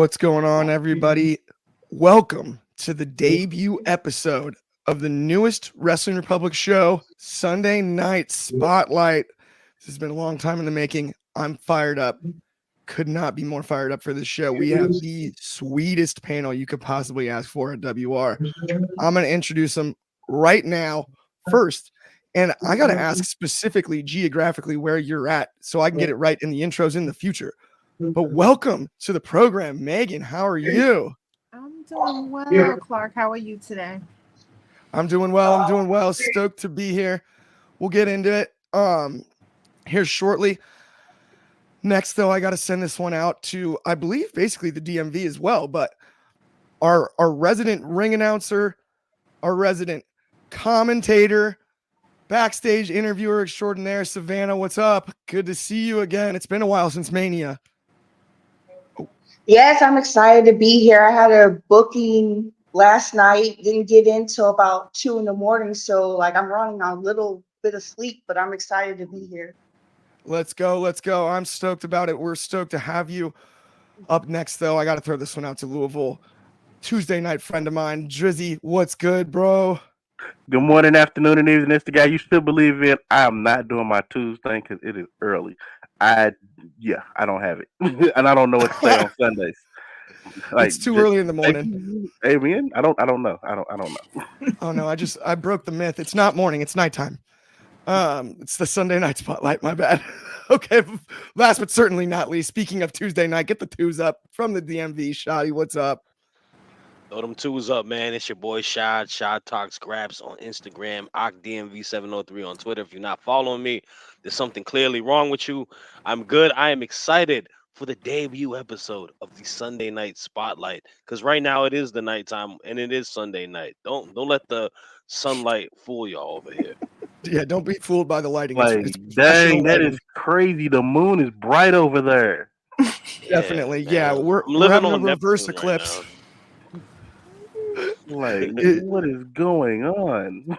What's going on, everybody? Welcome to the debut episode of the newest Wrestling Republic show, Sunday Night Spotlight. This has been a long time in the making. I'm fired up. Could not be more fired up for this show. We have the sweetest panel you could possibly ask for at WR. I'm going to introduce them right now first. And I got to ask specifically geographically where you're at so I can get it right in the intros in the future. But welcome to the program, Megan. How are you? I'm doing well, Clark. How are you today? I'm doing well. I'm doing well. Stoked to be here. We'll get into it here shortly. Next, though, I got to send this one out to, I believe, basically the DMV as well. But our resident ring announcer, our resident commentator, backstage interviewer extraordinaire, Savannah. What's up? Good to see you again. It's been a while since Mania. Yes, I'm excited to be here. I had a booking last night, didn't get in till about 2 a.m. So I'm running on a little bit of sleep, but I'm excited to be here. Let's go. Let's go. I'm stoked about it. We're stoked to have you. Up next, though, I got to throw this one out to Louisville. Tuesday night friend of mine, Dryzzy. What's good, bro? Good morning, afternoon, and evening. It's the guy you still believe in. I am not doing my Tuesday because it is early. I don't have it, and I don't know what to say on Sundays. It's too early in the morning. Amen. I don't know. I don't know. Oh no, I broke the myth. It's not morning. It's nighttime. It's the Sunday night spotlight. My bad. Okay. Last but certainly not least, speaking of Tuesday night, get the twos up from the DMV. Shadi, what's up? Throw them twos up, man. It's your boy Shad. Shad Talks Scraps on Instagram. OcDMV703 on Twitter. If you're not following me, there's something clearly wrong with you. I'm good. I am excited for the debut episode of the Sunday Night Spotlight. Because right now it is the nighttime and it is Sunday night. Don't let the sunlight fool y'all over here. Yeah, don't be fooled by the lighting. Dang, that is crazy. The moon is bright over there. Definitely. Yeah, man. we're having a reverse eclipse. Right, what is going on?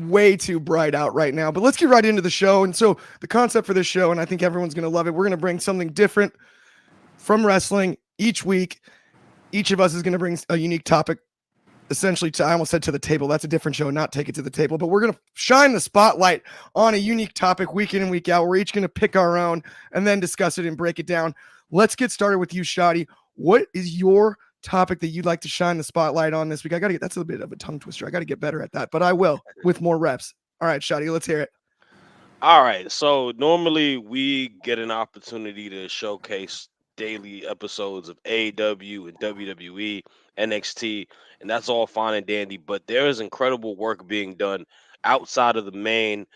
Way too bright out right now, but let's get right into the show. And so the concept for this show, and I think everyone's going to love it, we're going to bring something different from wrestling each week. Each of us is going to bring a unique topic, essentially I almost said to the table. That's a different show, not take it to the table, but we're going to shine the spotlight on a unique topic week in and week out. We're each going to pick our own and then discuss it and break it down. Let's get started with you, Shadi. What is your topic that you'd like to shine the spotlight on this week? That's a bit of a tongue twister. I got to get better at that, but I will with more reps. All right, Shadi, let's hear it. All right. So normally we get an opportunity to showcase daily episodes of AEW and WWE, NXT, and that's all fine and dandy. But there is incredible work being done outside of the main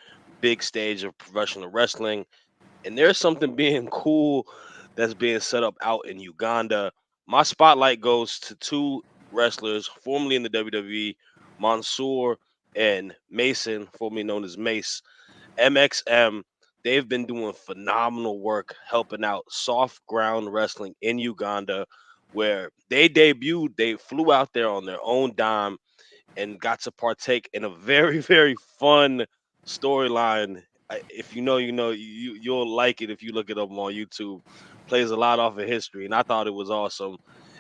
big stage of professional wrestling. And there's something being cool that's being set up out in Uganda. My spotlight goes to two wrestlers formerly in the WWE, Mansoor and Mason, formerly known as Mace. MxM, they've been doing phenomenal work helping out soft ground wrestling in Uganda, where they debuted. They flew out there on their own dime and got to partake in a very, very fun storyline. If you know, you'll like it if you look it up on YouTube. Plays a lot off of history, and I thought it was awesome.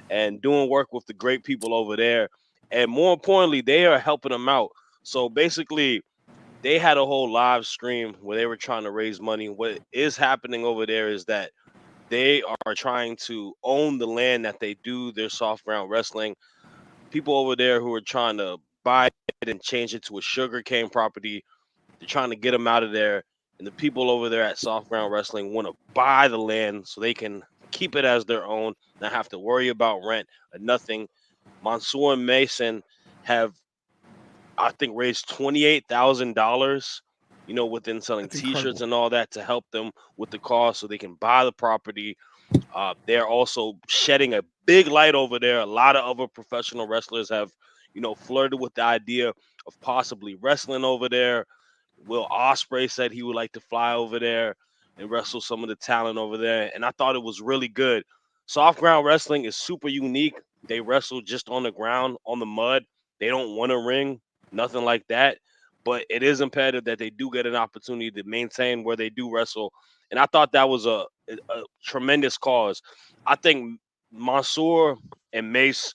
And doing work with the great people over there, and more importantly, they are helping them out. So basically, they had a whole live stream where they were trying to raise money. What is happening over there is that they are trying to own the land that they do their soft ground wrestling. People over there who are trying to buy it and change it to a sugarcane property, they're trying to get them out of there. And the people over there at Soft Ground Wrestling want to buy the land so they can keep it as their own, not have to worry about rent or nothing. Mansoor and Mason have, I think, raised $28,000, within selling That's T-shirts incredible. and all that to help them with the cost so they can buy the property. They're also shedding a big light over there. A lot of other professional wrestlers have, flirted with the idea of possibly wrestling over there. Will Ospreay said he would like to fly over there and wrestle some of the talent over there. And I thought it was really good. Soft ground wrestling is super unique. They wrestle just on the ground, on the mud. They don't want a ring, nothing like that. But it is imperative that they do get an opportunity to maintain where they do wrestle. And I thought that was a tremendous cause. I think Mansoor and Mace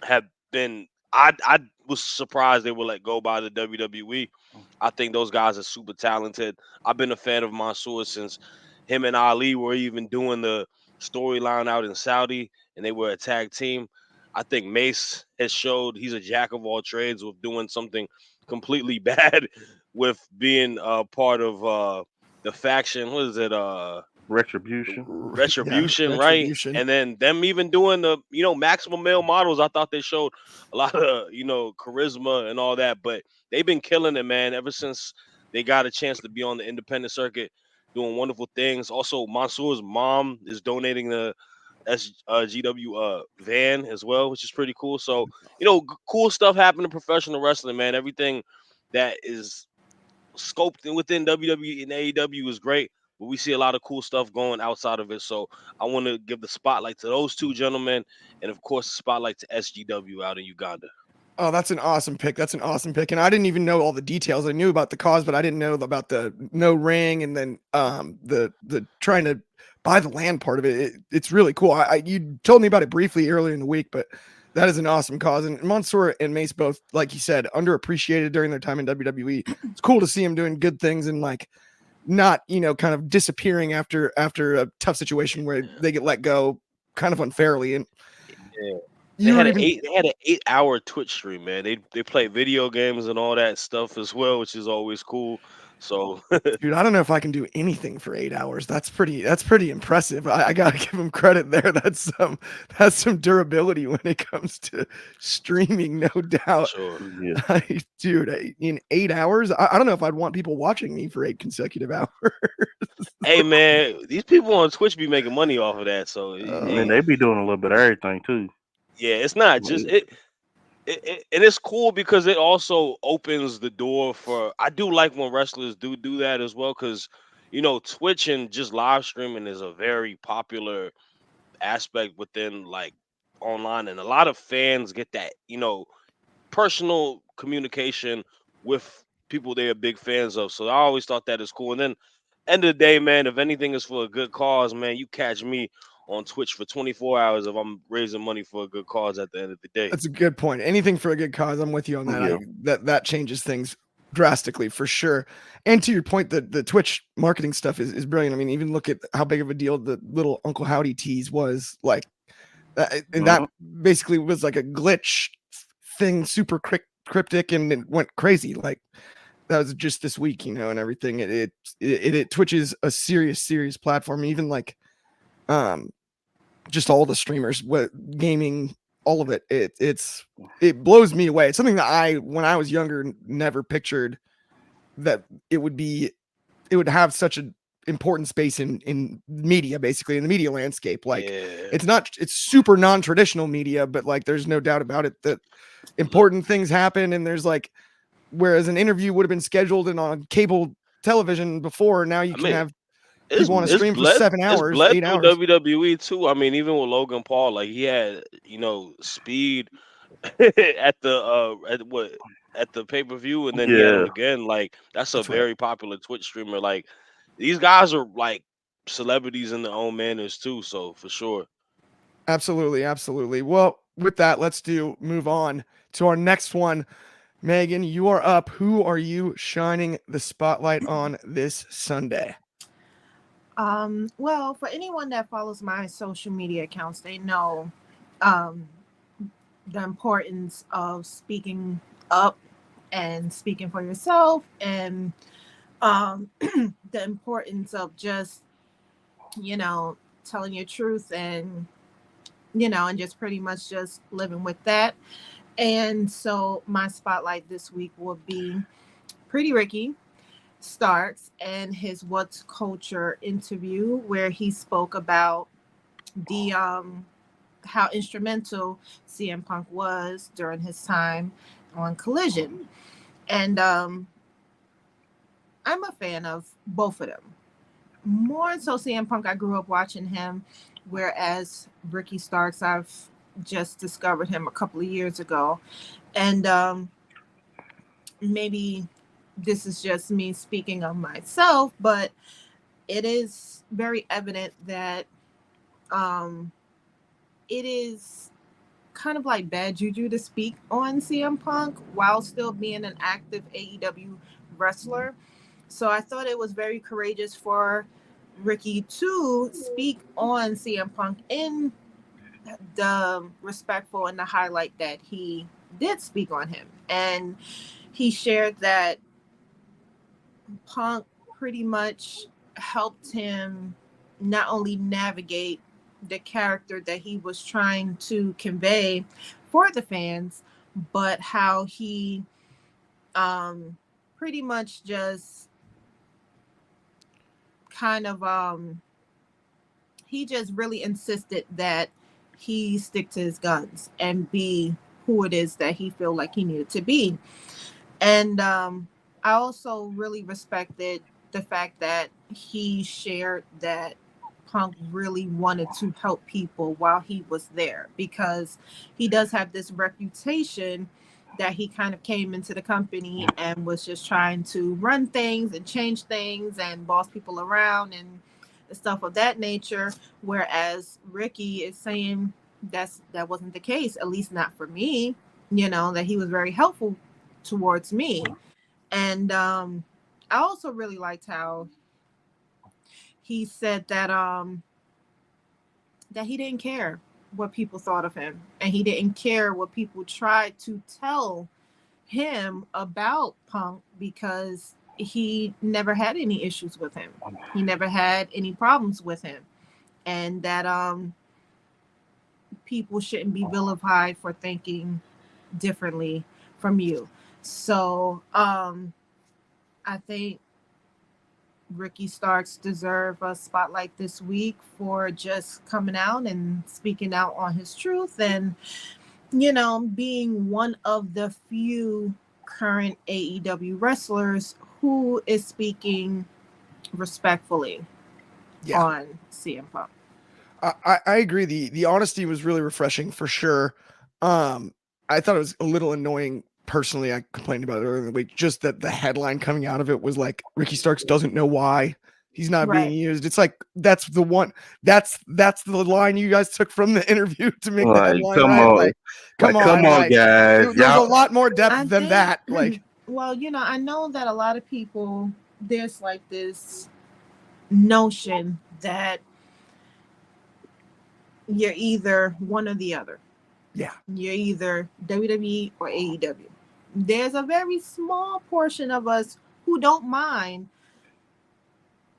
have been. I was surprised they were let go by the WWE. I think those guys are super talented. I've been a fan of Mansoor since him and Ali were even doing the storyline out in Saudi, and they were a tag team. I think Mace has showed he's a jack of all trades with doing something completely bad with being part of the faction. What is it? Retribution. Yeah, Retribution, right? Retribution. And then them even doing the maximum male models. I thought they showed a lot of charisma and all that, but they've been killing it, man, ever since they got a chance to be on the independent circuit, doing wonderful things. Also, Mansoor's mom is donating the SGW van as well, which is pretty cool. So cool stuff happening in professional wrestling, man. Everything that is scoped within WWE and AEW is great, but we see a lot of cool stuff going outside of it. So I want to give the spotlight to those two gentlemen, and of course, the spotlight to SGW out in Uganda. Oh, that's an awesome pick. That's an awesome pick. And I didn't even know all the details. I knew about the cause, but I didn't know about the no ring and then the trying to buy the land part of it. It's really cool. You told me about it briefly earlier in the week, but that is an awesome cause. And Mansoor and Mace both, like you said, underappreciated during their time in WWE. It's cool to see them doing good things and like not, kind of disappearing after a tough situation where they get let go kind of unfairly. And Yeah. you They don't had an even 8-hour Twitch stream, man. They play video games and all that stuff as well, which is always cool. So Dude, I don't know if I can do anything for 8 hours. That's pretty impressive. I gotta give him credit there. That's some durability when it comes to streaming, no doubt. sure. Yeah. Dude, in 8 hours, I don't know if I'd want people watching me for 8 consecutive hours. Hey man, these people on Twitch be making money off of that. So And hey, they be doing a little bit of everything too. yeah, it's not just and it's cool because it also opens the door for. I do like when wrestlers do that as well, because Twitch and just live streaming is a very popular aspect within like online, and a lot of fans get that personal communication with people they are big fans of. So I always thought that is cool. And then end of the day, man, if anything is for a good cause, man, you catch me on Twitch for 24 hours if I'm raising money for a good cause at the end of the day. That's a good point. Anything for a good cause, I'm with you on that. Yeah. That changes things drastically for sure. And to your point, the Twitch marketing stuff is brilliant. I mean, even look at how big of a deal the little Uncle Howdy tease was. Like, and that basically was like a glitch thing, super cryptic, and it went crazy. Like that was just this week, and everything. It Twitch is a serious platform. Even like, just all the streamers, what gaming, all of it. It blows me away. It's something that when I was younger, never pictured that it would have such an important space in media, basically in the media landscape. Like it's super non-traditional media, but like there's no doubt about it that important things happen. And there's like, whereas an interview would have been scheduled and on cable television before, now you can have people want to stream for 7 hours, it's bled 8 through hours. WWE too. I mean, even with Logan Paul, like he had, speed at the pay-per-view, and then he had him again. Like that's a very popular Twitch streamer. Like these guys are like celebrities in their own manners too. So for sure. Absolutely. Well, with that, let's move on to our next one. Megan, you are up. Who are you shining the spotlight on this Sunday? Well, for anyone that follows my social media accounts, they know the importance of speaking up and speaking for yourself, and the importance of just telling your truth, and and just pretty much just living with that. And so my spotlight this week will be Pretty Ricky Starks and his What's Culture interview, where he spoke about the how instrumental CM Punk was during his time on Collision. And I'm a fan of both of them. More so CM Punk, I grew up watching him, whereas Ricky Starks, I've just discovered him a couple of years ago. And maybe this is just me speaking of myself, but it is very evident that it is kind of like bad juju to speak on CM Punk while still being an active AEW wrestler. So I thought it was very courageous for Ricky to speak on CM Punk in the respectful and the highlight that he did speak on him. And he shared that Punk pretty much helped him not only navigate the character that he was trying to convey for the fans, but how he pretty much just kind of he just really insisted that he stick to his guns and be who it is that he felt like he needed to be. And I also really respected the fact that he shared that Punk really wanted to help people while he was there, because he does have this reputation that he kind of came into the company and was just trying to run things and change things and boss people around and stuff of that nature. Whereas Ricky is saying that wasn't the case, at least not for me, that he was very helpful towards me. And I also really liked how he said that that he didn't care what people thought of him, and he didn't care what people tried to tell him about Punk, because he never had any issues with him. He never had any problems with him, and that people shouldn't be vilified for thinking differently from you. So I think Ricky Starks deserve a spotlight this week for just coming out and speaking out on his truth, and being one of the few current AEW wrestlers who is speaking respectfully on CM Punk. I agree. The honesty was really refreshing for sure. I thought it was a little annoying. Personally, I complained about it earlier in the week, just that the headline coming out of it was like, Ricky Starks doesn't know why he's not being used. It's like, that's the line you guys took from the interview to make the headline, come right? on. Come on, guys. There's a lot more depth than that. Like, well, I know that a lot of people, there's like this notion that you're either one or the other. Yeah. You're either WWE or AEW. There's a very small portion of us who don't mind,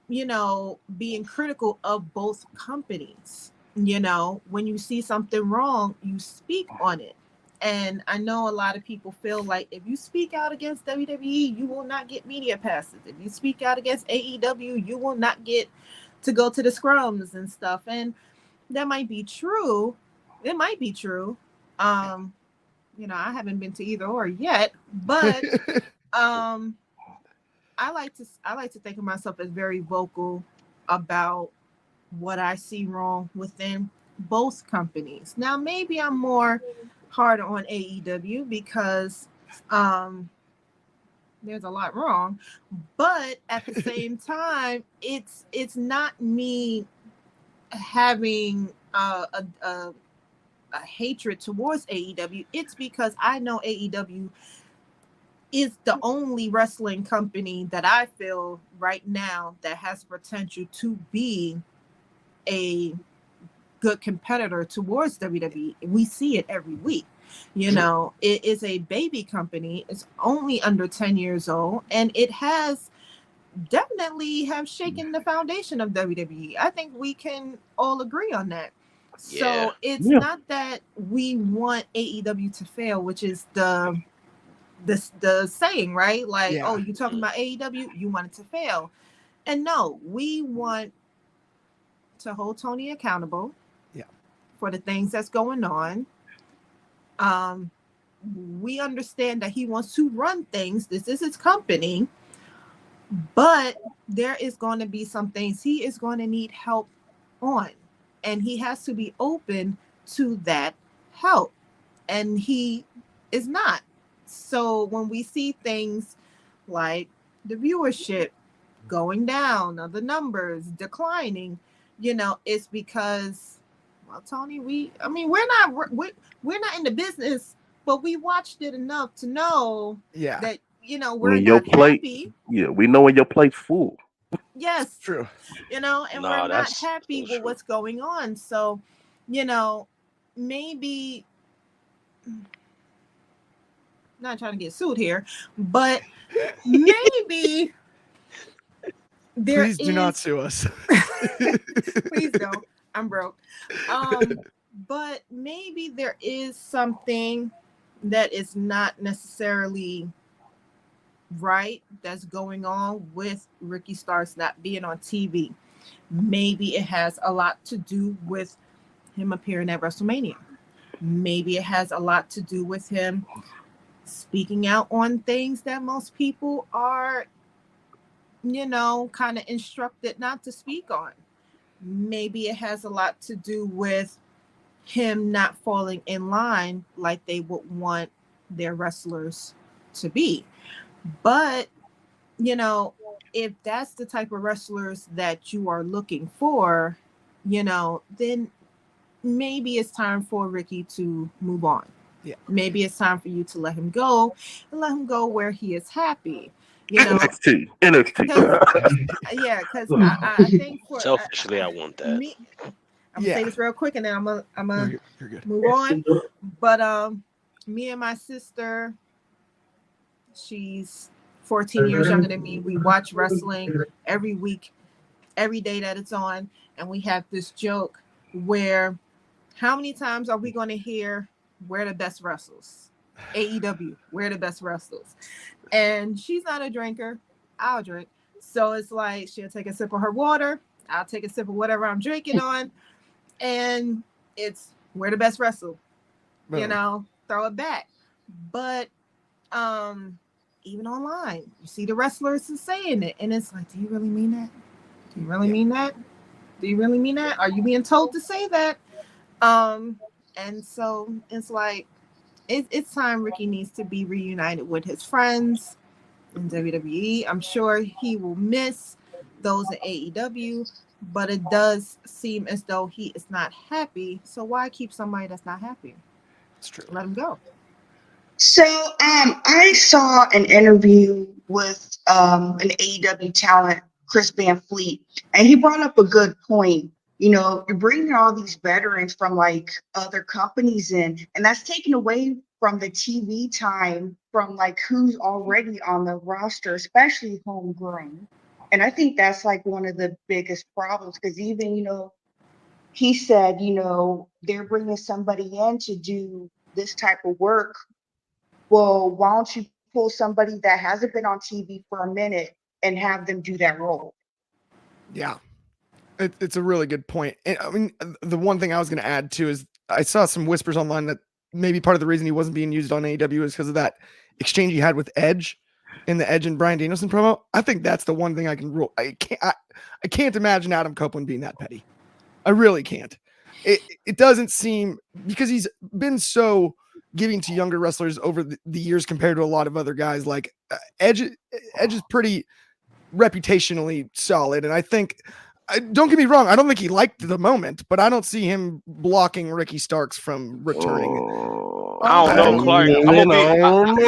being critical of both companies. When you see something wrong, you speak on it. And I know a lot of people feel like if you speak out against WWE, you will not get media passes. If you speak out against AEW, you will not get to go to the scrums and stuff. And that might be true. It might be true. I haven't been to either or yet, but I like to think of myself as very vocal about what I see wrong within both companies. Now, maybe I'm more hard on AEW because there's a lot wrong, but at the same time, it's not me having a hatred towards AEW. It's because I know AEW is the only wrestling company that I feel right now that has potential to be a good competitor towards WWE. We see it every week. It is a baby company. It's only under 10 years old, and it has definitely have shaken the foundation of WWE. I think we can all agree on that. So it's not that we want AEW to fail, which is the saying, right? Like, oh, you talking about AEW, you want it to fail. And no, we want to hold Tony accountable for the things that's going on. We understand that he wants to run things. This is his company. But there is going to be some things he is going to need help on. And he has to be open to that help. And he is not. So when we see things like the viewership going down or the numbers declining, it's because Well, Tony, we're not in the business, but we watched it enough to know Yeah, that we're When your not plate, happy. yeah, we know when your plate's full. Yes, true. and we're Nah, not that's happy with true. what's going on. So, you know, maybe not trying to get sued here, but maybe there Please do not is. sue us. Please don't. I'm broke. But maybe there is something that is not necessarily right that's going on with Ricky Starks not being on TV. Maybe it has a lot to do with him appearing at WrestleMania. Maybe it has a lot to do with him speaking out on things that most people are, kind of instructed not to speak on. Maybe it has a lot to do with him not falling in line like they would want their wrestlers to be. But, if that's the type of wrestlers that you are looking for, then maybe it's time for Ricky to move on. Yeah. Maybe it's time for you to let him go and let him go where he is happy. NXT. Because I think Selfishly, I want that. me, I'm gonna say this real quick and then I'm No, gonna you're good. move on. But me and my sister, she's 14 years younger than me. We watch wrestling every week, every day that it's on, and we have this joke where how many times are we going to hear we're the best wrestlers? AEW, we're the best wrestlers. And she's not a drinker. I'll drink. So it's like she'll take a sip of her water. I'll take a sip of whatever I'm drinking on. And it's we're the best wrestler. Boom. Throw it back. But even online, you see the wrestlers saying it. And it's like, do you really mean that? Do you really mean that? Do you really mean that? Are you being told to say that? And so it's like it's time Ricky needs to be reunited with his friends in WWE. I'm sure he will miss those in AEW, but it does seem as though he is not happy. So why keep somebody that's not happy? It's true. Let him go. So I saw an interview with an AEW talent, Chris Van Fleet, and he brought up a good point. You're bringing all these veterans from like other companies in, and that's taken away from the TV time from like who's already on the roster, especially homegrown. And I think that's like one of the biggest problems because even, he said, they're bringing somebody in to do this type of work. Well, why don't you pull somebody that hasn't been on TV for a minute and have them do that role? Yeah. It's a really good point. And I mean, the one thing I was going to add too is I saw some whispers online that maybe part of the reason he wasn't being used on AEW is because of that exchange he had with Edge in the Edge and Bryan Danielson promo. I think that's the one thing I can rule. I can't imagine Adam Copeland being that petty. I really can't. It doesn't seem because he's been so giving to younger wrestlers over the years compared to a lot of other guys. Like Edge is pretty reputationally solid, and I think. Don't get me wrong. I don't think he liked the moment, but I don't see him blocking Ricky Starks from returning. I don't know, Clark. I'm gonna be.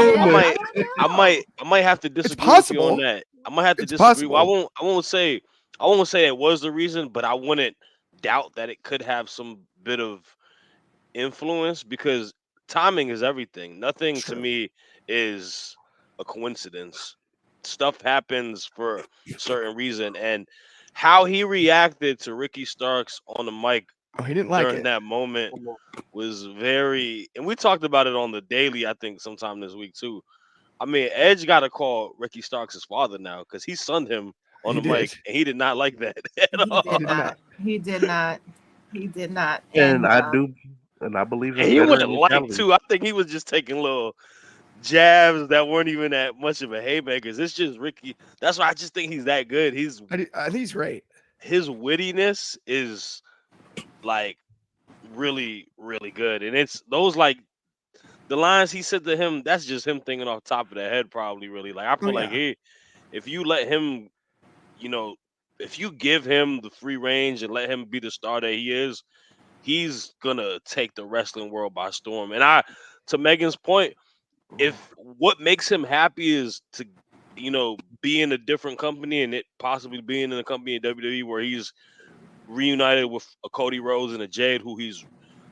I might have to disagree with you on that. I might have to disagree. Well, I won't say it was the reason, but I wouldn't doubt that it could have some bit of influence because timing is everything. Nothing to me is a coincidence. Stuff happens for a certain reason, and how he reacted to Ricky Starks on the mic he didn't like during that moment was very. And we talked about it on the daily. I think sometime this week too. I mean, Edge got to call Ricky Starks his father now because he sunned him on the mic, and he did not like that at all. He did not. He did not. And I do, and I believe in he wouldn't like mentality. to. I think he was just taking little jabs that weren't even that much of a haymakers. It's just Ricky. That's why I just think he's that good. I think he's great. His wittiness is like really, really good, and it's those like the lines he said to him. That's just him thinking off the top of the head, probably. Really, like I feel like if you let him, if you give him the free range and let him be the star that he is, he's gonna take the wrestling world by storm. And to Megan's point, if what makes him happy is to be in a different company and it possibly being in a company in WWE where he's reunited with a Cody Rhodes and a Jade who he's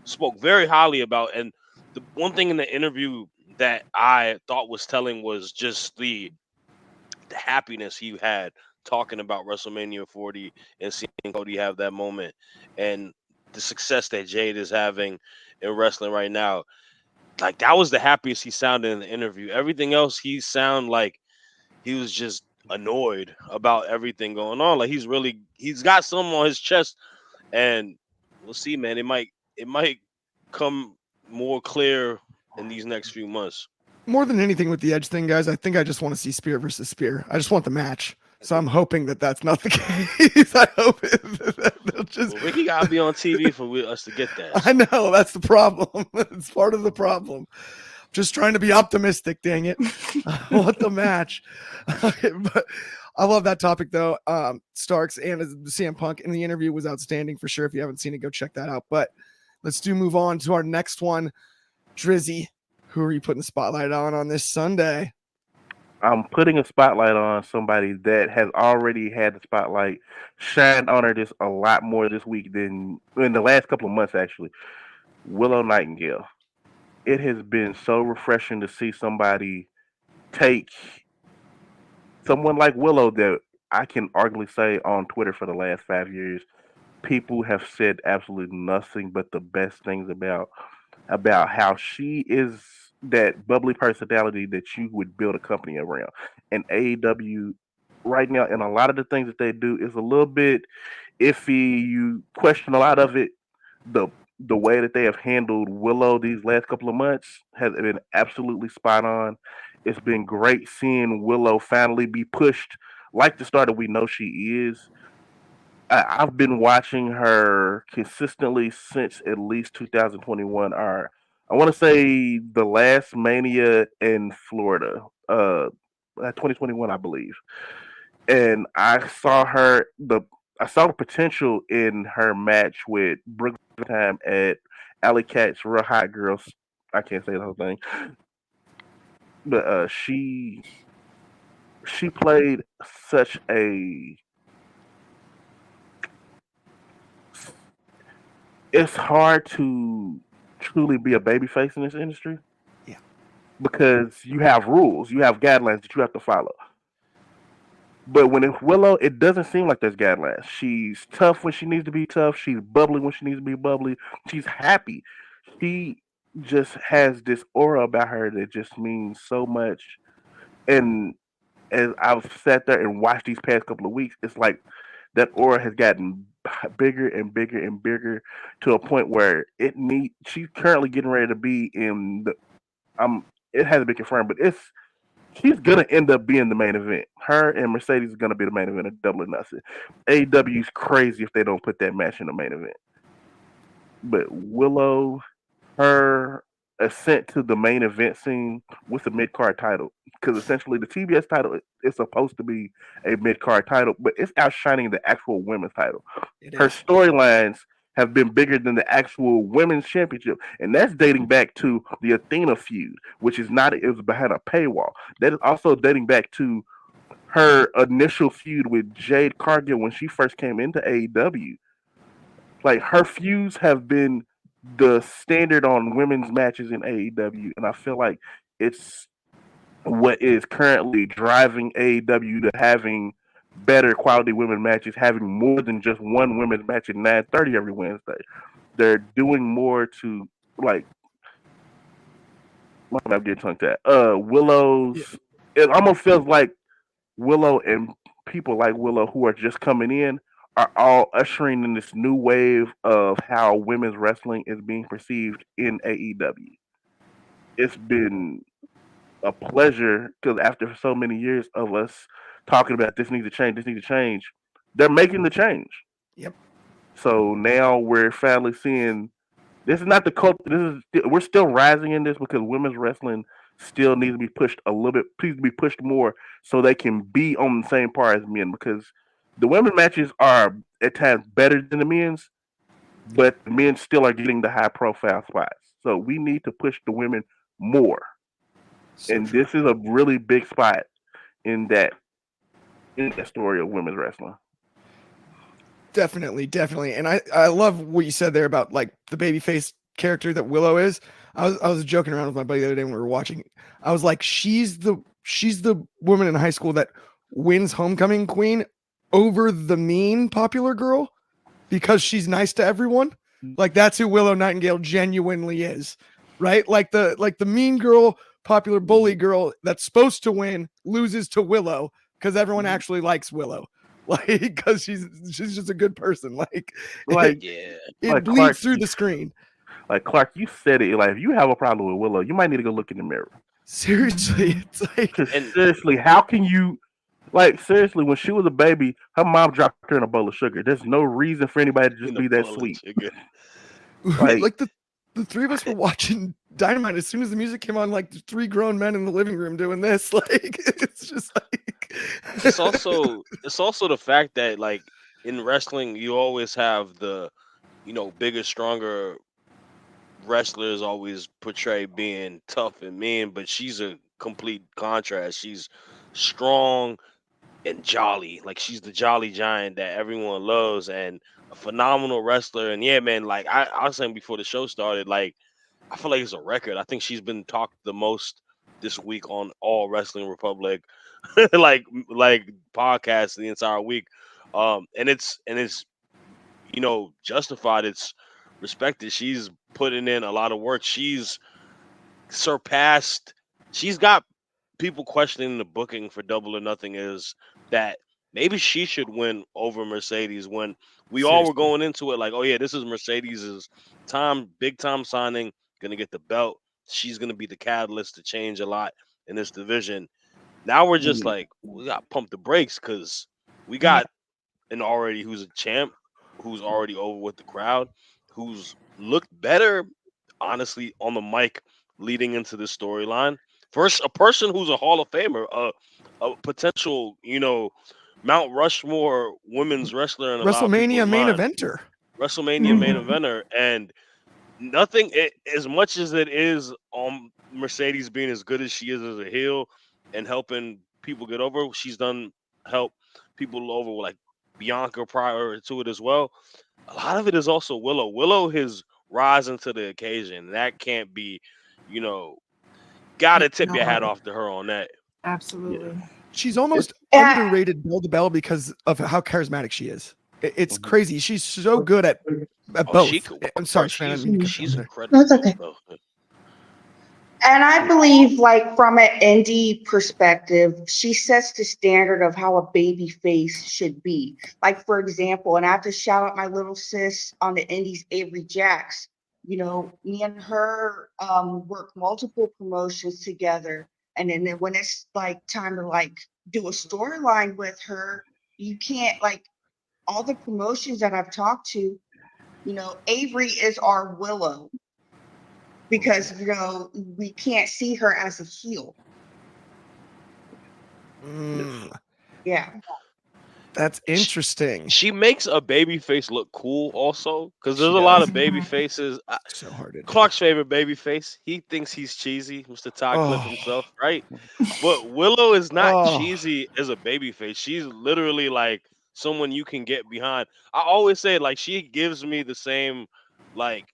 spoke very highly about. And the one thing in the interview that I thought was telling was just the happiness he had talking about WrestleMania 40 and seeing Cody have that moment, and the success that Jade is having in wrestling right now. Like, that was the happiest he sounded in the interview. Everything else, he sounded like he was just annoyed about everything going on. Like, he's got something on his chest, and we'll see, man. It might come more clear in these next few months. More than anything with the Edge thing, guys, I think I just want to see Spear versus Spear. I just want the match. So I'm hoping that that's not the case. I hope they'll just. Well, Ricky gotta be on TV for us to get that. I know that's the problem. It's part of the problem. Just trying to be optimistic. Dang it! I want the match. But I love that topic though. Starks and CM Punk in the interview was outstanding for sure. If you haven't seen it, go check that out. But let's move on to our next one. Dryzzy, who are you putting the spotlight on this Sunday? I'm putting a spotlight on somebody that has already had the spotlight shine on her this a lot more this week than in the last couple of months, actually. Willow Nightingale. It has been so refreshing to see somebody take someone like Willow that I can arguably say on Twitter for the last 5 years, people have said absolutely nothing but the best things about how she is that bubbly personality that you would build a company around. And AEW right now, and a lot of the things that they do is a little bit iffy. You question a lot of it. The way that they have handled Willow these last couple of months has been absolutely spot on. It's been great seeing Willow finally be pushed like the star that we know she is. I've been watching her consistently since at least 2021. Or I want to say the last Mania in Florida, 2021, I believe. And I saw the potential in her match with Brooke Time at Alley Cat's Real Hot Girls. I can't say the whole thing, but she played such a. It's hard to truly be a babyface in this industry. Yeah. Because you have rules, you have guidelines that you have to follow. But when it's Willow, it doesn't seem like there's guidelines. She's tough when she needs to be tough. She's bubbly when she needs to be bubbly. She's happy. She just has this aura about her that just means so much. And as I've sat there and watched these past couple of weeks, it's like that aura has gotten bigger and bigger and bigger to a point where she's currently getting ready to be in the it hasn't been confirmed, but she's gonna end up being the main event. Her and Mercedes is gonna be the main event of Double or Nothing. AEW's crazy if they don't put that match in the main event. But Willow, her ascent to the main event scene with the mid card title, because essentially the TBS title is supposed to be a mid card title, but it's outshining the actual women's title. Her storylines have been bigger than the actual women's championship, and that's dating back to the Athena feud, which is not, it was behind a paywall. That is also dating back to her initial feud with Jade Cargill when she first came into AEW. Like, her feuds have been the standard on women's matches in AEW, and I feel like it's what is currently driving AEW to having better quality women matches, having more than just one women's match at 9:30 every Wednesday. They're doing more to, like, I'm getting tongue tied. Willow's. It almost feels like Willow and people like Willow who are just coming in are all ushering in this new wave of how women's wrestling is being perceived in AEW. It's been a pleasure because after so many years of us talking about this needs to change, they're making the change. Yep. So now we're finally seeing this is not the cult. We're still rising in this because women's wrestling still needs to be pushed a little bit. Needs to be pushed more so they can be on the same par as men. Because the women's matches are at times better than the men's, but the men still are getting the high profile spots. So we need to push the women more. So And true. this is a really big spot in that story of women's wrestling. Definitely. And I love what you said there about like the babyface character that Willow is. I was joking around with my buddy the other day when we were watching. I was like, she's the woman in high school that wins homecoming queen over the mean popular girl because she's nice to everyone. Like that's who Willow Nightingale genuinely is, right? Like the mean girl, popular bully girl that's supposed to win loses to Willow because everyone actually likes Willow. Like, because she's just a good person. Like, Like Yeah. it like bleeds Clark, through the screen. like Clark, you said it. Like if you have a problem with Willow, you might need to go look in the mirror. Seriously, it's like Because And seriously, how can you? Like seriously, when she was a baby, her mom dropped her in a bowl of sugar. There's no reason for anybody to just in a be that bowl of sweet. sugar. Like like the three of us were watching Dynamite as soon as the music came on. Like three grown men in the living room doing this. Like it's just like It's also the fact that like in wrestling you always have the bigger, stronger wrestlers always portray being tough and mean, but she's a complete contrast. She's strong and jolly. Like she's the jolly giant that everyone loves and a phenomenal wrestler. And yeah, man, like I was saying before the show started, like I feel like it's a record. I think she's been talked the most this week on all Wrestling Republic, like podcasts the entire week. And it's justified. It's respected. She's putting in a lot of work. She's surpassed. She's got people questioning the booking for Double or Nothing is that maybe she should win over Mercedes when we all were seriously. going into it like, oh yeah, this is Mercedes's time, big time signing, gonna get the belt. She's gonna be the catalyst to change a lot in this division. Now we're just like, we got to pump the brakes because we got an already who's a champ, who's already over with the crowd, who's looked better, honestly, on the mic leading into this storyline. First, a person who's a Hall of Famer, a potential, Mount Rushmore women's wrestler in a lot of people's WrestleMania main mind, eventer. WrestleMania main eventer, and nothing as much as it is on Mercedes being as good as she is as a heel and helping people get over. She's done help people over like Bianca prior to it as well. A lot of it is also Willow. Willow has risen to the occasion. That can't be, you know, gotta tip your hat No, off to her on that. absolutely. She's almost Yeah. underrated Belle to Bell because of how charismatic she is. It's crazy. She's so good at Oh, both. she could I'm sorry, work. Savannah, I didn't mean to cut She's you off incredible. That's okay. Oh, And I believe, like, from an indie perspective, she sets the standard of how a baby face should be. Like, for example, and I have to shout out my little sis on the indies, Avery Jacks. You know, me and her work multiple promotions together. And then when it's like time to like do a storyline with her, you can't like all the promotions that I've talked to, you know, Avery is our Willow because, you know, we can't see her as a heel. Yeah. That's interesting. she makes a baby face look cool also because there's She a lot does. of baby faces. So hard to do. Clark's favorite baby face. He thinks he's cheesy, Mr. Todd Cliff Oh. himself, right? But Willow is not Oh. cheesy as a baby face. She's literally like someone you can get behind. I always say like she gives me the same like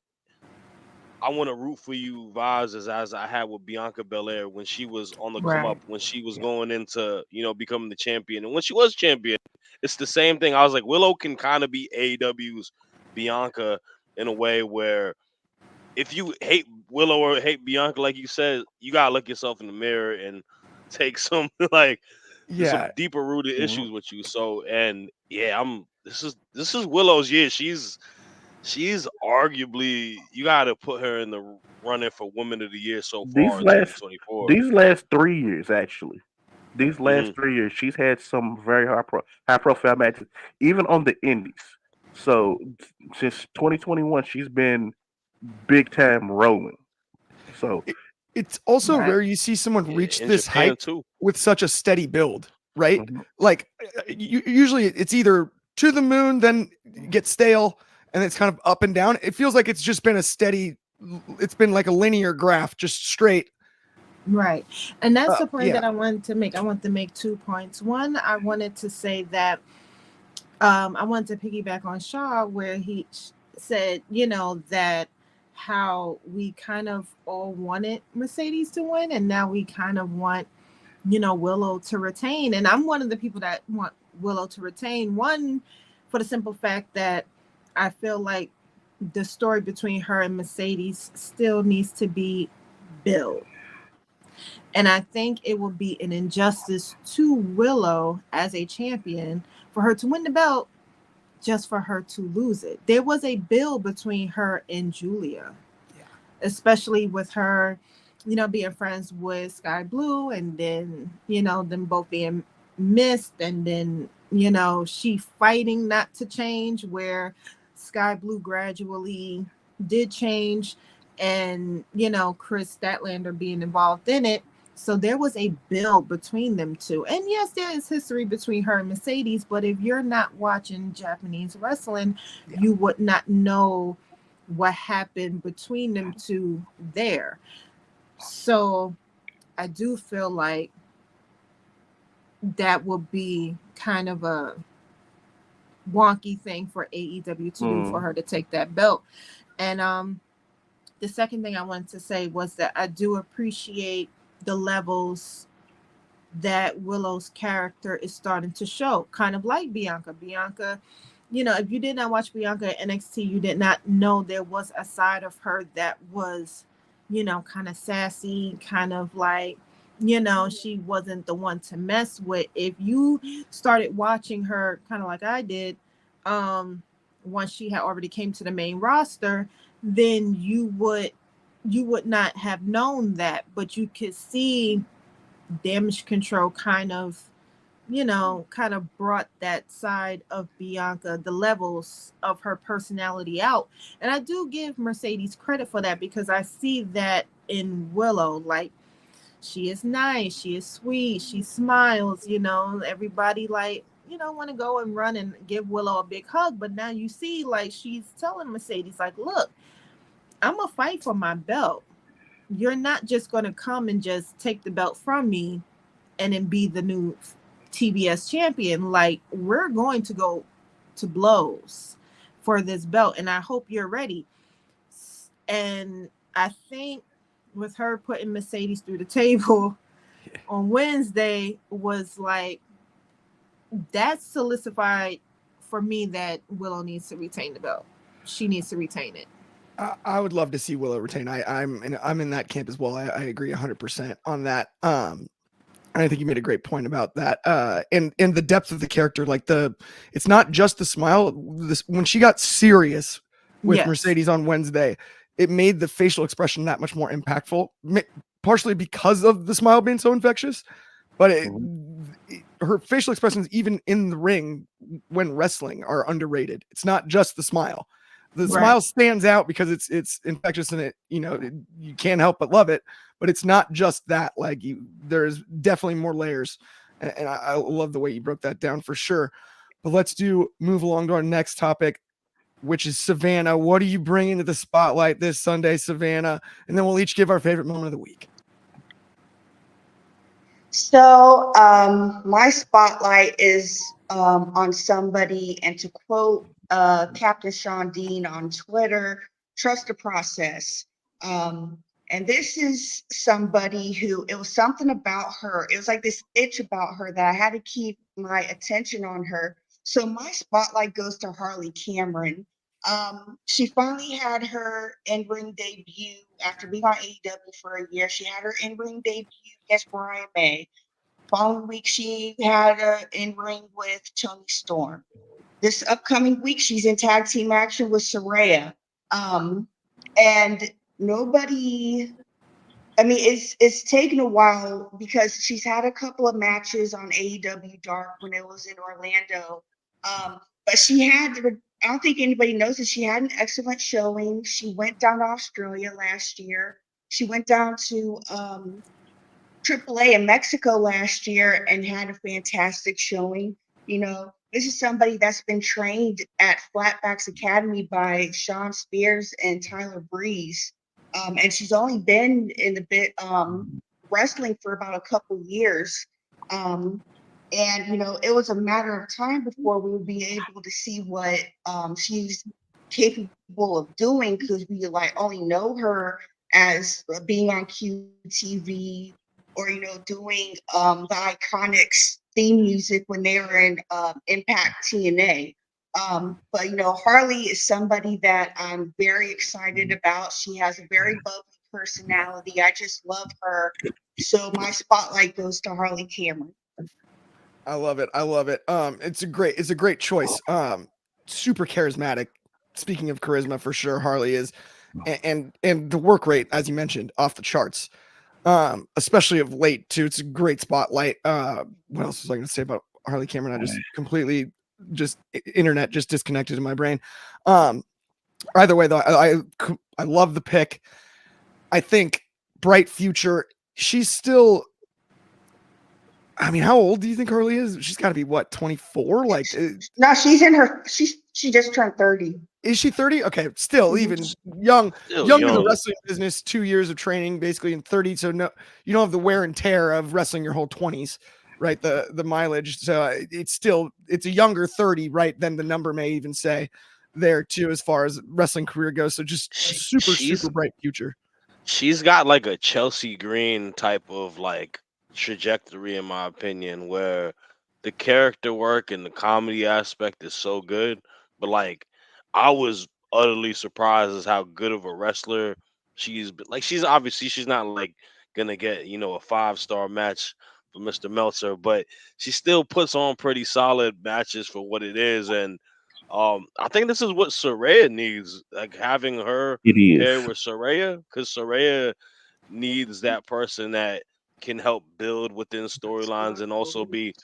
I want to root for you vibes as I had with Bianca Belair when she was on the come Right. up, when she was going into, becoming the champion. And when she was champion, it's the same thing. I was like, Willow can kind of be AEW's Bianca in a way where if you hate Willow or hate Bianca, like you said, you gotta look yourself in the mirror and take some like there's some Yeah. deeper rooted issues with you. So and yeah, this is Willow's year. She's arguably you gotta put her in the running for Woman of the Year so far in 2024. these last 3 years actually. These last Mhm. 3 years, she's had some very high profile matches, even on the indies. So since 2021, she's been big time rolling. So It's also Right. rare you see someone Yeah, reach in this Japan height too. with such a steady build, right? Mhm. Like usually it's either to the moon, then get stale, and it's kind of up and down. It feels like it's just been a steady, it's been like a linear graph, just straight. Right. And that's the point Yeah. that I wanted to make. I want to make 2 points. One, I wanted to say that I wanted to piggyback on Shaw where he said, that how we kind of all wanted Mercedes to win, and now we kind of want, Willow to retain. And I'm one of the people that want Willow to retain. One, for the simple fact that I feel like the story between her and Mercedes still needs to be built. And I think it will be an injustice to Willow as a champion for her to win the belt just for her to lose it. There was a build between her and Julia, especially with her, being friends with Sky Blue, and then, them both being missed, and then, she fighting not to change, where Sky Blue gradually did change, and, Chris Statlander being involved in it. So there was a build between them two. And yes, there is history between her and Mercedes, but if you're not watching Japanese wrestling, you would not know what happened between them two there. So I do feel like that would be kind of a wonky thing for AEW to do for her to take that belt. And the second thing I wanted to say was that I do appreciate the levels that Willow's character is starting to show, kind of like Bianca. Bianca, if you did not watch Bianca at NXT, you did not know there was a side of her that was, kind of sassy, kind of like, she wasn't the one to mess with. If you started watching her kind of like I did, once she had already came to the main roster, then you would not have known that, but you could see Damage Control kind of brought that side of Bianca, the levels of her personality out. And I do give Mercedes credit for that, because I see that in Willow. Like, she is nice, she is sweet, she smiles, everybody want to go and run and give Willow a big hug. But now you see, like, she's telling Mercedes, like, look, I'm gonna fight for my belt. You're not just going to come and just take the belt from me and then be the new TBS champion. Like, we're going to go to blows for this belt, and I hope you're ready. And I think with her putting Mercedes through the table on Wednesday was like, that solidified for me that Willow needs to retain the belt. She needs to retain it. I would love to see Willow retain. I'm in that camp as well. I agree 100% on that. I think you made a great point about that. And the depth of the character, like it's not just the smile. When she got serious with Mercedes on Wednesday, it made the facial expression that much more impactful, partially because of the smile being so infectious. But her facial expressions, even in the ring when wrestling, are underrated. It's not just the smile. The smile stands out because it's infectious, and you can't help but love it. But it's not just that. Like, there's definitely more layers, and I love the way you broke that down for sure. But let's move along to our next topic, which is Savannah. What are you bringing to the spotlight this Sunday, Savannah? And then we'll each give our favorite moment of the week. So my spotlight is on somebody, and to quote Captain Sean Dean on Twitter, trust the process. And this is somebody who, it was something about her. It was like this itch about her that I had to keep my attention on her. So my spotlight goes to Harley Cameron. She finally had her in-ring debut after being on AEW for a year. She had her in-ring debut against Brian May. Following week, she had an in-ring with Toni Storm. This upcoming week, she's in tag team action with Saraya. And nobody, it's taken a while because she's had a couple of matches on AEW Dark when it was in Orlando. But I don't think anybody knows that she had an excellent showing. She went down to Australia last year. She went down to AAA in Mexico last year and had a fantastic showing. You know, this is somebody that's been trained at Flatbacks Academy by Sean Spears and Tyler Breeze. And she's only been in the bit wrestling for about a couple years. And you know, it was a matter of time before we would be able to see what she's capable of doing, because we like only know her as being on QTV, or you know, doing the Iconics theme music when they were in Impact TNA. But you know, Harley is somebody that I'm very excited about. She has a very bubbly personality. I just love her. So my spotlight goes to Harley Cameron. I love it. I love it. It's a great choice. Super charismatic. Speaking of charisma, for sure, Harley is, and the work rate, as you mentioned, off the charts. Especially of late too. It's a great spotlight. What else was I going to say about Harley Cameron? I just completely internet just disconnected in my brain. Either way though, I love the pick. I think bright future. She's still. I mean, how old do you think Harley is? She's got to be what, 24? Like, No, she's in her. She just turned 30. is she 30? Okay, still even young, Still young in the young. wrestling business. 2 years of training, basically, in 30. So no, you don't have the wear and tear of wrestling your whole 20s, right? The mileage. So it's a younger 30, right? Than the number may even say there too, as far as wrestling career goes. So just super bright future. She's got like a Chelsea Green type of like trajectory, in my opinion, where the character work and the comedy aspect is so good. But like, I was utterly surprised as how good of a wrestler she's been. Like, she's not like gonna get a 5-star match for Mr. Meltzer, but she still puts on pretty solid matches for what it is. And I think this is what Soraya needs, like having her It pair is. with Soraya, because Soraya needs that person that can help build within storylines and also be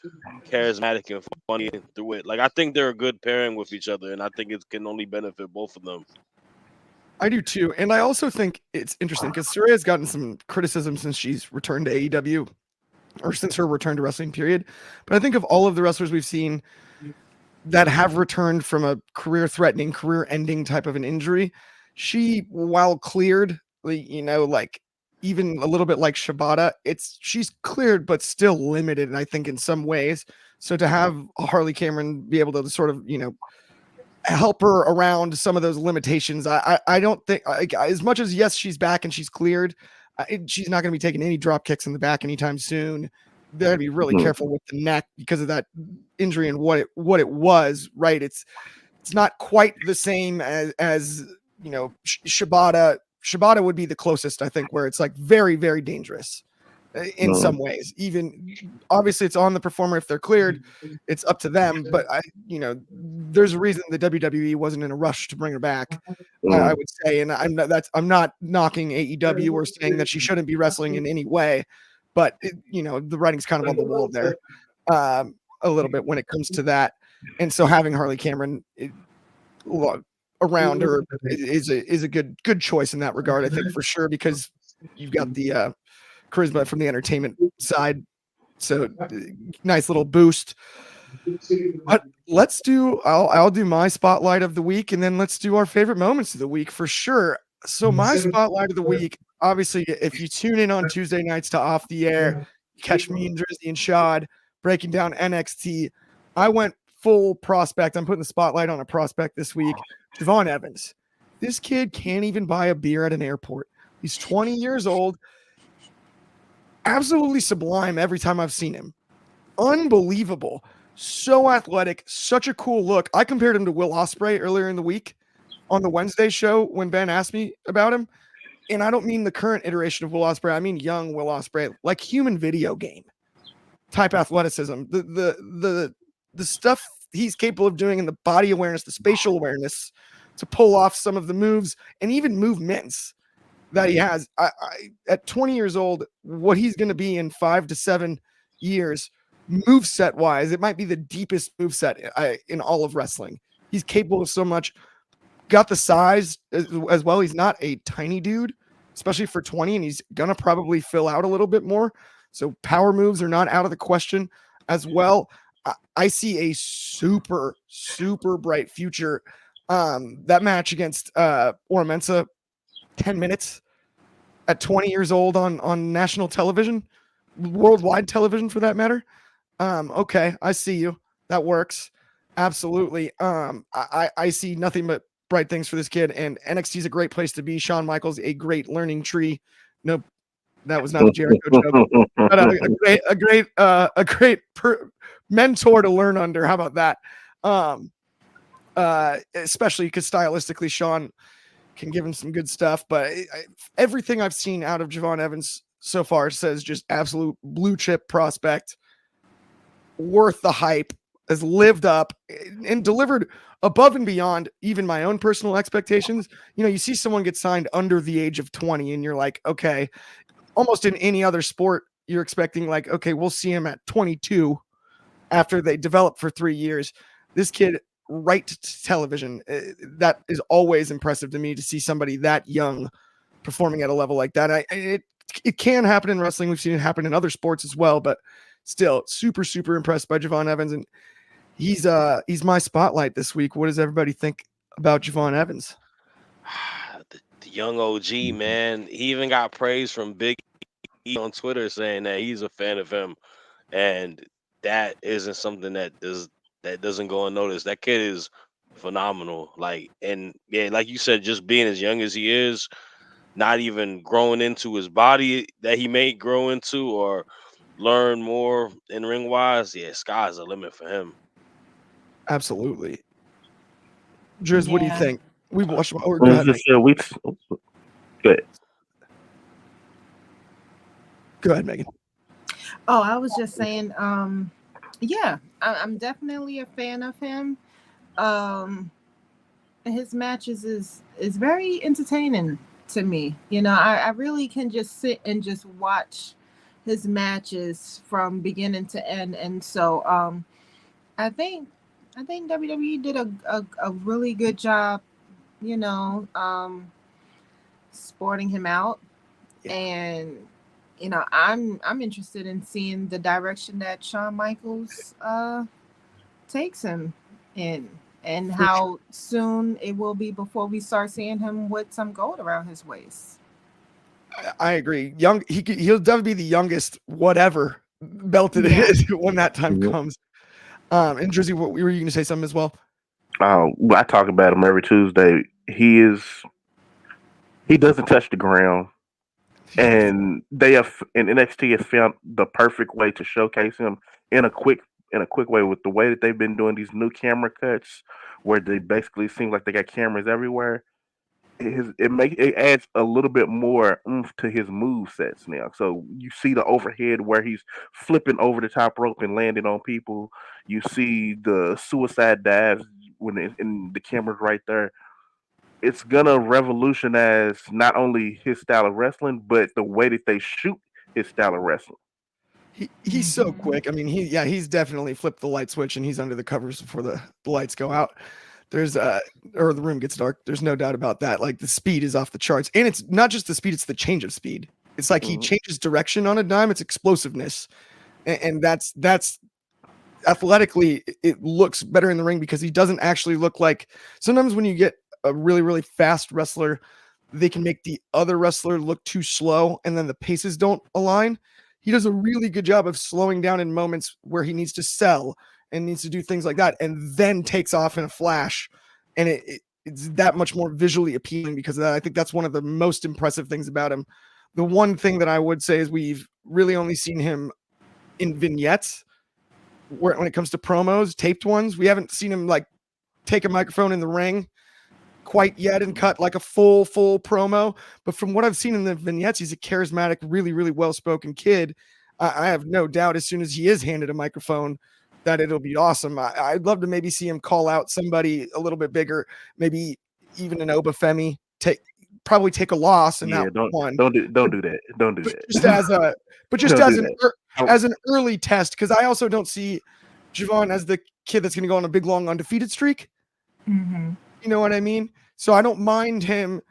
charismatic and funny through it. Like, I think they're a good pairing with each other, and I think it can only benefit both of them. I do too. And I also think it's interesting because Soraya's gotten some criticism since she's returned to AEW, or since her return to wrestling period. But I think of all of the wrestlers we've seen that have returned from a career threatening, career ending type of an injury, she, while cleared, like even a little bit like Shibata, she's cleared, but still limited. And I think in some ways, so to have Harley Cameron be able to sort of, help her around some of those limitations. I don't think, as much as yes, she's back and she's cleared, she's not going to be taking any drop kicks in the back anytime soon. They're going to be really careful with the neck because of that injury and what it was. Right? It's not quite the same as Shibata. Shibata would be the closest, I think, where it's like very, very dangerous in some ways. Even obviously it's on the performer. If they're cleared, it's up to them, but there's a reason the WWE wasn't in a rush to bring her back. I would say, and I'm not knocking AEW or saying that she shouldn't be wrestling in any way, but the writing's kind of on the wall there a little bit when it comes to that. And so having Harley Cameron around her is a good choice in that regard, I think, for sure, because you've got the charisma from the entertainment side. So nice little boost. But I'll do my spotlight of the week, and then let's do our favorite moments of the week for sure. So my spotlight of the week, obviously, if you tune in on Tuesday nights to Off the Air, catch me and Dryzzy and Shad breaking down NXT. I went full prospect. I'm putting the spotlight on a prospect this week. Javon Evans. This kid can't even buy a beer at an airport. He's 20 years old. Absolutely sublime every time I've seen him. Unbelievable. So athletic. Such a cool look. I compared him to Will Ospreay earlier in the week on the Wednesday show when Ben asked me about him. And I don't mean the current iteration of Will Ospreay. I mean young Will Ospreay, like human video game type athleticism. The stuff he's capable of doing in the body awareness, the spatial awareness to pull off some of the moves and even movements that he has. At 20 years old, what he's going to be in 5 to 7 years, moveset wise, it might be the deepest moveset in all of wrestling. He's capable of so much. Got the size as well. He's not a tiny dude, especially for 20, and he's going to probably fill out a little bit more. So power moves are not out of the question as well. I see a super, super bright future. That match against Ormensa, 10 minutes at 20 years old on national television, worldwide television for that matter. Okay, I see you. That works. Absolutely. I see nothing but bright things for this kid, and NXT is a great place to be. Shawn Michaels, a great learning tree. Nope, that was not a Jericho joke. But a great mentor to learn under. How about that? Especially because stylistically, Shawn can give him some good stuff. But everything I've seen out of Javon Evans so far says just absolute blue chip prospect, worth the hype, has lived up and delivered above and beyond even my own personal expectations. You know, you see someone get signed under the age of 20 and you're like, okay, almost in any other sport, you're expecting like, okay, we'll see him at 22 after they develop for 3 years. This kid, right to television, that is always impressive to me, to see somebody that young performing at a level like that. It can happen in wrestling. We've seen it happen in other sports as well, but still super, super impressed by Javon Evans. And he's my spotlight this week. What does everybody think about Javon Evans? The young OG, man. He even got praise from Big E on Twitter saying that he's a fan of him, and that isn't something that doesn't go unnoticed. That kid is phenomenal. Like, and yeah, like you said, just being as young as he is, not even growing into his body that he may grow into or learn more in ring wise. Yeah, sky's the limit for him. Absolutely. Driz, what do you Yeah. think? We've watched. Or Well, go ahead, just, good. Go ahead, Megan. Oh, I was just saying, yeah, I'm definitely a fan of him. His matches is very entertaining to me. You know, I really can just sit and just watch his matches from beginning to end. And so I think WWE did a really good job, you know, sporting him out. Yeah. And you know, I'm interested in seeing the direction that Shawn Michaels takes him in, and how soon it will be before we start seeing him with some gold around his waist. I agree. He'll definitely be the youngest whatever belted Yeah. is when that time Mhm. comes. And Drizzy, what were you going to say something as well? I talk about him every Tuesday. He doesn't touch the ground, and they have in NXT have found the perfect way to showcase him in a quick way, with the way that they've been doing these new camera cuts, where they basically seem like they got cameras everywhere. It adds a little bit more oomph to his move sets now. So you see the overhead where he's flipping over the top rope and landing on people. You see the suicide dives and the camera's right there. It's gonna revolutionize not only his style of wrestling, but the way that they shoot his style of wrestling. He's so quick. I mean, he's definitely flipped the light switch and he's under the covers before the lights go out. There's or the room gets dark. There's no doubt about that. Like, the speed is off the charts, and it's not just the speed; it's the change of speed. It's like he changes direction on a dime. It's explosiveness, and that's athletically, it looks better in the ring because he doesn't actually look like. Sometimes when you get a really, really fast wrestler, they can make the other wrestler look too slow, and then the paces don't align. He does a really good job of slowing down in moments where he needs to sell and needs to do things like that, and then takes off in a flash. And it's that much more visually appealing because of that. I think that's one of the most impressive things about him. The one thing that I would say is we've really only seen him in vignettes, when it comes to promos, taped ones. We haven't seen him like take a microphone in the ring quite yet and cut like a full promo. But from what I've seen in the vignettes, he's a charismatic, really, really well-spoken kid. I have no doubt as soon as he is handed a microphone that it'll be awesome. I'd love to maybe see him call out somebody a little bit bigger, maybe even an Obafemi, probably take a loss and not one. Don't do that. Don't do that. Just as an early test, because I also don't see Javon as the kid that's going to go on a big long undefeated streak. Mm-hmm. You know what I mean? So I don't mind him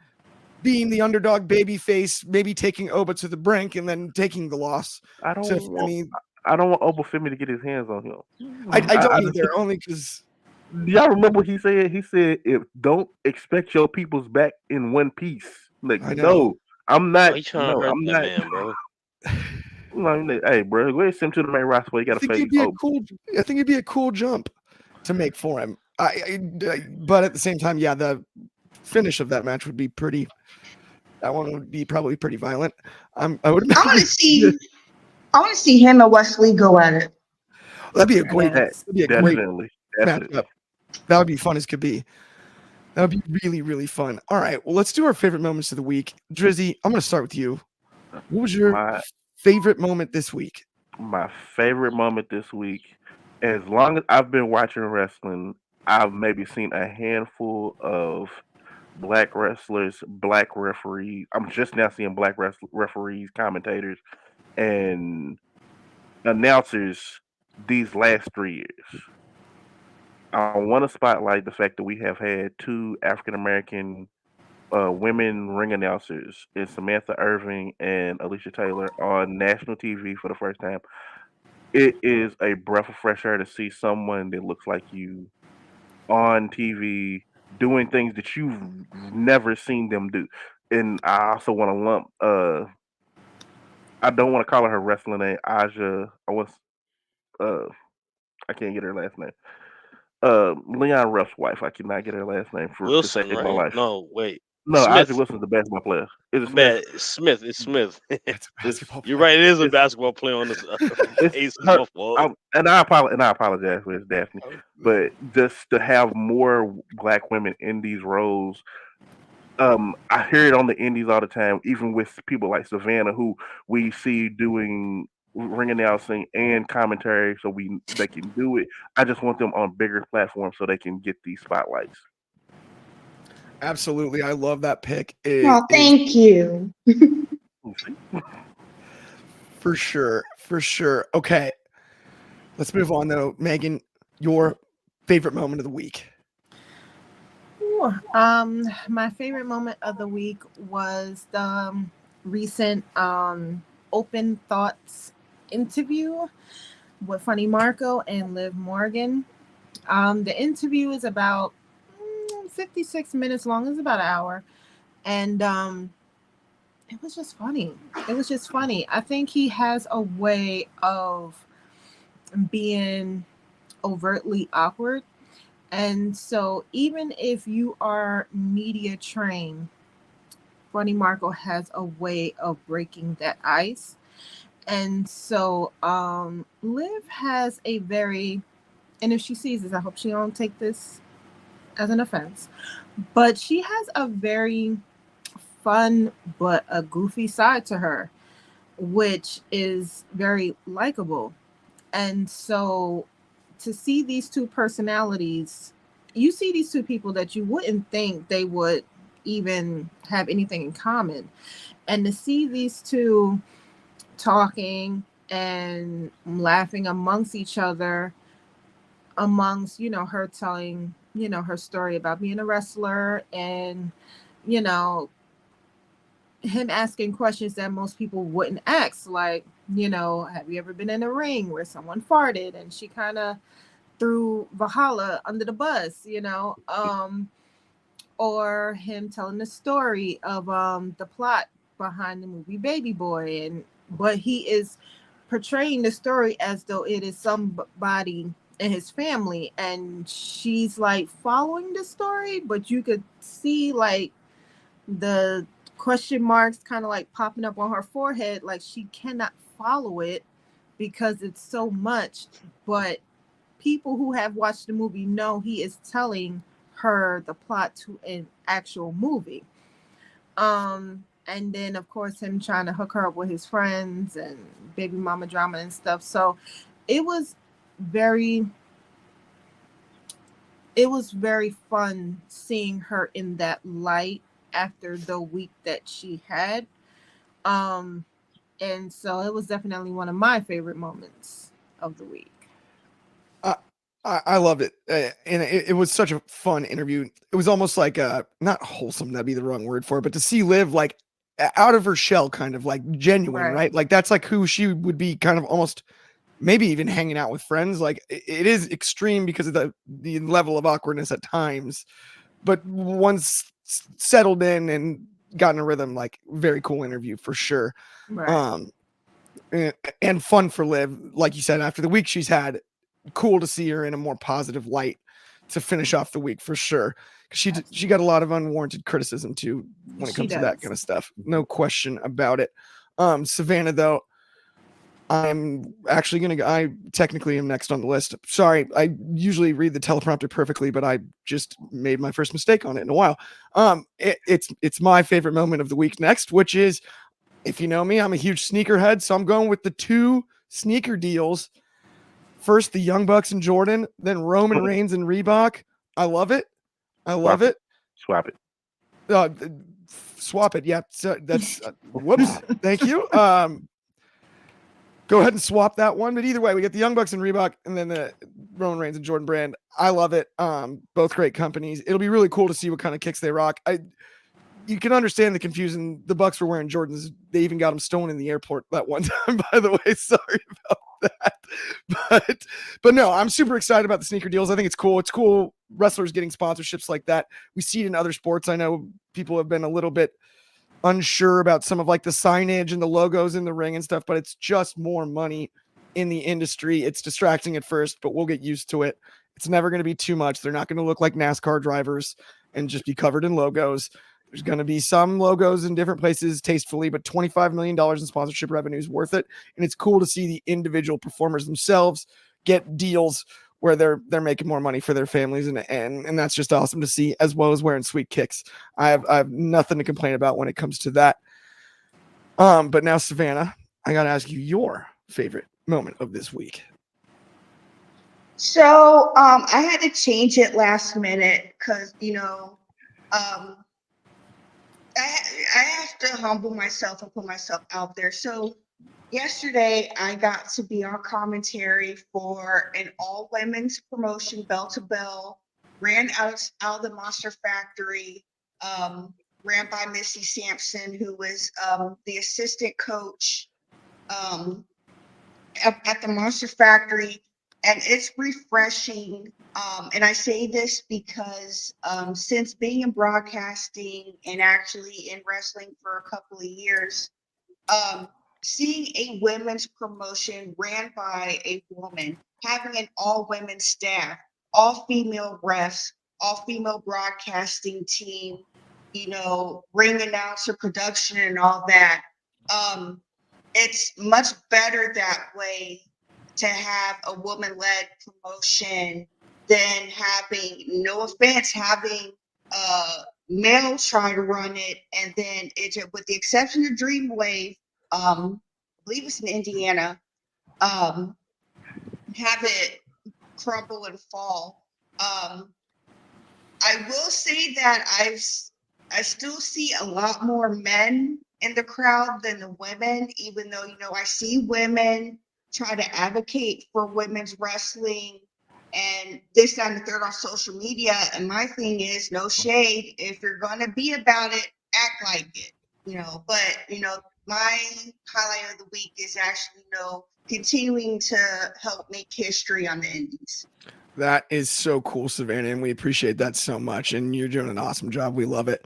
being the underdog baby face, maybe taking Oba to the brink and then taking the loss. I I don't want Obafemi to get his hands on him. I don't I either, only because y'all remember what he said? He said, "If don't expect your people's back in one piece." Like, I know. no, I'm Why not. you trying to No, hurt I'm that not. man, bro? Hey, bro, go ahead, send him to the main roster. Where you I got to think face it'd be a Oba. cool. I think it'd be a cool jump to make for him. But at the same time, yeah, the finish of that match would be pretty. That one would be probably pretty violent. I would I imagine want to see. I want to see him and Wesley go at it. that'd be a great. Yes. That'd be a great Definitely. matchup. That would be fun as could be. That would be really, really fun. All right. Well, let's do our favorite moments of the week. Dryzzy, I'm going to start with you. What was your My favorite moment this week? my favorite moment this week. As long as I've been watching wrestling, I've maybe seen a handful of black wrestlers, black referees. I'm just now seeing black referees, commentators, and announcers these last 3 years. I want to spotlight the fact that we have had two African American women ring announcers in Samantha Irving and Alicia Taylor on national TV for the first time. It is a breath of fresh air to see someone that looks like you on TV doing things that you've never seen them do. And I also want to lump I don't want to call her wrestling name Aja. Uh I can't get her last name. Leon Ruff's wife. I cannot get her last name for to Wilson, save my right? life. No, wait. No, Aja Smith. Wilson's the basketball player. Is it Smith? Man, Smith. It's Smith. That's a It's basketball You're player. right. It is a it's basketball player on this it's Aces. her. My fault. And I apologize for this, Daphne. But just to have more black women in these roles, I hear it on the indies all the time, even with people like Savannah, who we see doing ring announcing and commentary, so they can do it. I just want them on bigger platforms so they can get these spotlights. Absolutely. I love that pick. Oh, It is thank you. for sure. For sure. Okay. Let's move on though. Megan, your favorite moment of the week. Ooh, my favorite moment of the week was the recent open thoughts interview with Funny Marco and Liv Morgan. The interview is about 56 minutes long. It's about an hour, and it was just funny. It was just funny. I think he has a way of being overtly awkward. And so even if you are media trained, Funny Marco has a way of breaking that ice. And so Liv has a very, and if she sees this, I hope she don't take this as an offense, but she has a very fun but a goofy side to her, which is very likable. And so to see these two personalities, you see these two people that you wouldn't think they would even have anything in common. And to see these two talking and laughing amongst each other, amongst, her telling, her story about being a wrestler and, you know, him asking questions that most people wouldn't ask, like, have you ever been in a ring where someone farted? And she kind of threw Valhalla under the bus, or him telling the story of the plot behind the movie Baby Boy, but he is portraying the story as though it is somebody in his family, and she's like following the story, but you could see like the question marks kind of like popping up on her forehead, like she cannot follow it because it's so much. But people who have watched the movie know he is telling her the plot to an actual movie. And then of course him trying to hook her up with his friends and baby mama drama and stuff. So it was very fun seeing her in that light after the week that she had. And so it was definitely one of my favorite moments of the week. I loved it. And it was such a fun interview. It was almost like not wholesome, that'd be the wrong word for it, but to see Liv like out of her shell, kind of like genuine, right? Like that's like who she would be, kind of almost maybe even hanging out with friends. Like it is extreme because of the level of awkwardness at times, but once settled in and got in a rhythm, like very cool interview for sure. Right. And fun for Liv, like you said, after the week she's had, cool to see her in a more positive light to finish off the week for sure. She got a lot of unwarranted criticism too when it comes to that kind of stuff. No question about it. Savannah, though, I'm actually I technically am next on the list. Sorry, I usually read the teleprompter perfectly, but I just made my first mistake on it in a while. It's my favorite moment of the week next, which is, if you know me, I'm a huge sneakerhead, so I'm going with the 2 sneaker deals. First, the Young Bucks and Jordan, then Roman Reigns and Reebok. I love it. I love it. Swap it. Swap it. Yeah. So that's whoops. Thank you. Go ahead and swap that one. But either way, we get the Young Bucks and Reebok, and then the Roman Reigns and Jordan brand. I love it. Both great companies. It'll be really cool to see what kind of kicks they rock. You can understand the confusion. The Bucks were wearing Jordans. They even got them stolen in the airport that one time, by the way. Sorry about that. But no, I'm super excited about the sneaker deals. I think it's cool. It's cool wrestlers getting sponsorships like that. We see it in other sports. I know people have been a little bit unsure about some of like the signage and the logos in the ring and stuff, but it's just more money in the industry. It's distracting at first, but we'll get used to it. It's never going to be too much. They're not going to look like NASCAR drivers and just be covered in logos. There's going to be some logos in different places tastefully, but $25 million in sponsorship revenue is worth it. And it's cool to see the individual performers themselves get deals where they're making more money for their families. And that's just awesome to see, as well as wearing sweet kicks. I have nothing to complain about when it comes to that. But now, Savannah, I got to ask you your favorite moment of this week. So I had to change it last minute because, I have to humble myself and put myself out there. So yesterday I got to be on commentary for an all women's promotion, bell to bell, ran out of the Monster Factory, ran by Missy Sampson, who was the assistant coach at the Monster Factory. And it's refreshing. And I say this because since being in broadcasting and actually in wrestling for a couple of years, seeing a women's promotion ran by a woman, having an all women staff, all female refs, all female broadcasting team, ring announcer, production, and all that. It's much better that way to have a woman-led promotion than having, no offense, having males try to run it, and then it's, with the exception of Dreamwave, I believe it's in Indiana, have it crumble and fall. I will say that I still see a lot more men in the crowd than the women, even though, I see women try to advocate for women's wrestling and this, that, and the third on social media. And my thing is, no shade. If you're going to be about it, act like it, but, my highlight of the week is actually, continuing to help make history on the indies. That is so cool, Savannah, and we appreciate that so much. And you're doing an awesome job. We love it.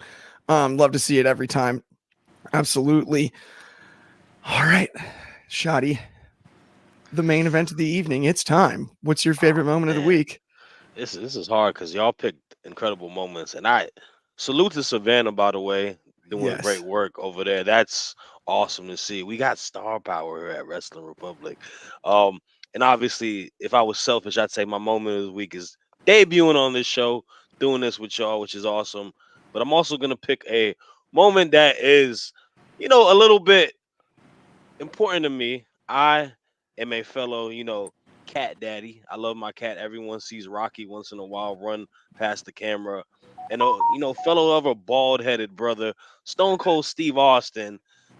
Love to see it every time. Absolutely. All right, Shadi, the main event of the evening. It's time. What's your favorite moment of the week? This is hard because y'all picked incredible moments, and I salute to Savannah, by the way, doing great work over there. That's awesome to see. We got star power here at Wrestling Republic. And obviously, if I was selfish, I'd say my moment of the week is debuting on this show, doing this with y'all, which is awesome. But I'm also gonna pick a moment that is, a little bit important to me. I am a fellow, cat daddy. I love my cat. Everyone sees Rocky once in a while run past the camera. And fellow of a bald-headed brother, Stone Cold Steve Austin,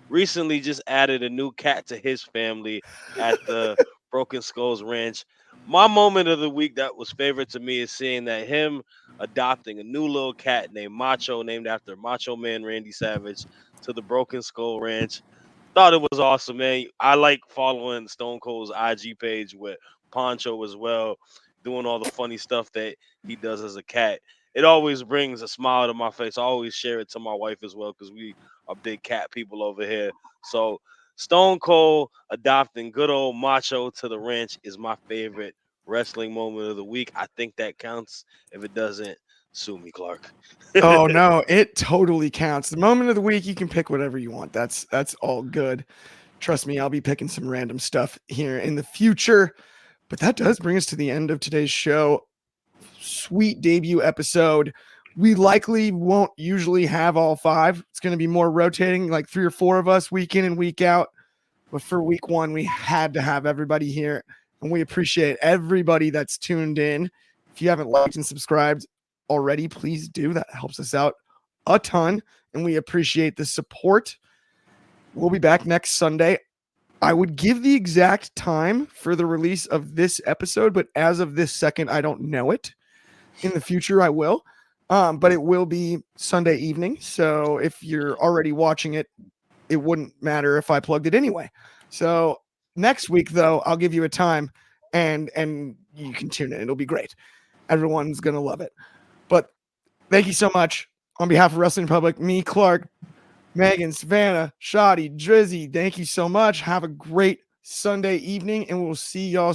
recently just added a new cat to his family at the Broken Skulls Ranch. My moment of the week that was favorite to me is seeing that him adopting a new little cat named Macho, named after Macho Man Randy Savage, to the Broken Skull Ranch. Thought it was awesome, man. I like following Stone Cold's IG page with Poncho as well, doing all the funny stuff that he does as a cat. It always brings a smile to my face. I always share it to my wife as well because we are big cat people over here. So Stone Cold adopting good old Macho to the ranch is my favorite wrestling moment of the week. I think that counts. If it doesn't, sue me, Clark. Oh no, it totally counts. The moment of the week, you can pick whatever you want. That's all good. Trust me, I'll be picking some random stuff here in the future. But that does bring us to the end of today's show. Sweet debut episode. We likely won't usually have all 5. It's going to be more rotating, like 3 or 4 of us week in and week out. But for week 1, we had to have everybody here. And we appreciate everybody that's tuned in. If you haven't liked and subscribed already, please do. That helps us out a ton. And we appreciate the support. We'll be back next Sunday. I would give the exact time for the release of this episode, but as of this second, I don't know it. In the future, I will. But it will be Sunday evening. So if you're already watching it, it wouldn't matter if I plugged it anyway. So next week, though, I'll give you a time and you can tune in. It'll be great. Everyone's going to love it. But thank you so much. On behalf of Wrestling Republic, me, Clark, Megan, Savannah, Shadi, Dryzzy, thank you so much. Have a great Sunday evening, and we'll see y'all